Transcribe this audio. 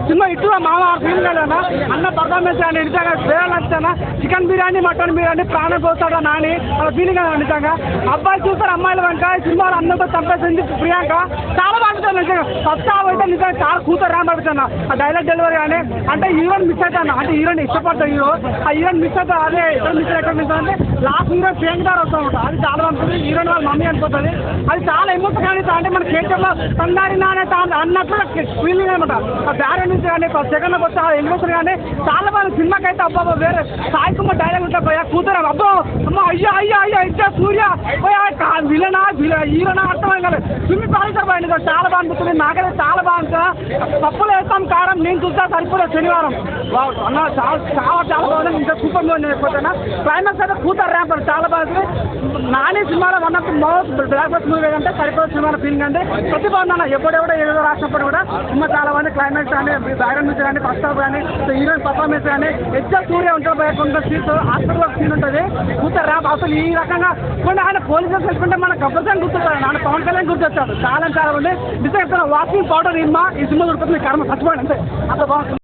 Cinema ఇటుగా మామ feel కాదన్నా అన్న పర్ఫార్మెన్స్ కానీ నిజంగా వేయాలి నచ్చానా చికెన్ బిర్యానీ మటన్ బిర్యానీ ప్రాణం పోతాడా నాని అలా ఫీలింగ్ కదా నిజంగా అబ్బాయి చూస్తారు అమ్మాయిల వెంక సినిమాలో అందరితో చంపేసింది ప్రియాంక చాలా బాగుంటుంది నిజంగా ఫస్ట్ హాఫ్ అయితే నిజంగా చాలా కూతురు రాబడుతున్నా ఆ డైలాగ్ డెలివరీ కానీ అంటే హీరోని మిస్ అవుతాను అంటే హీరోని ఇష్టపడతా హీరో ఆ హీరోని మిస్ అవుతా అదే ఎక్కడ మిస్ అంటే లాస్ట్ హీరో ప్రియాంక వస్తూ ఉంటాం అది చాలా బాగుంటుంది హీరోని వాళ్ళ మమ్మీ అనిపోతుంది అది చాలా ఎమోషన్ కానీ అంటే మన కేటర్లో తందారి నానే అన్నట్లు ఫీలింగ్ అనమాట ఆ బ్యారెడ్ నుంచి కానీ సెకండ్లోకి వస్తే ఆ ఎమోషన్ కానీ చాలా బాగా సినిమాకి అయితే అబ్బా వేరే సాయి కుమార్ డైలాగ్ ఉంటా పోయా కూతురు అబ్బో అమ్మ అయ్యా అయ్యా అయ్యా ఇచ్చా సూర్య పోయా విలనా హీరోనా అర్థం కాదు సినిమా పాలిస్తారు పోయింది చాలా బాగా అనిపిస్తుంది నాకైతే చాలా బాగుంటుందా పప్పులు వేస్తాం కారం నేను చూస్తా సరిపోలేదు శనివారం అన్న చాలా చాలా చాలా బాగుంది ఇంకా సూపర్ మూవీ అయిపోతున్నా క్లైమాక్స్ అయితే కూతురు ర్యాంప్ చాలా బాగుంది నాని సినిమాలో one of the most block buster movie అంటే సరిపోదు సినిమా ఫీలింగ్ అంటే ప్రతి బాగుందన్న ఎప్పుడెప్పుడో ఏదో రాసినప్పుడు కూడా సినిమా చాలా బాగుంది క్లైమాక్స్ కానీ బ్యాక్గ్రౌండ్ నుంచి కానీ ఫస్ట్ హాఫ్ కానీ హీరోయిన్ పర్ఫార్మెన్స్ కానీ ఎగ్జాక్ట్ సూర్య ఉంటుంది పోయే కొంత సీన్స్ హాస్పిటల్ సీన్ ఉంటుంది కూతురు ర్యాంప్ అసలు ఈ రకంగా కొన్ని ఆయన పోలీసులు తెలుసుకుంటే మన గబ్బర్సాన్ని గుర్తొస్తాడు ఆయన పవన్ కళ్యాణ్ గుర్తొచ్చాడు చాలా చాలా ఉంది నిజంగా వాకింగ్ పౌడర్ ఈ సినిమా దొరుకుతుంది కర్మ చచ్చిపోయాడు అంతే అంత బాగుంటుంది.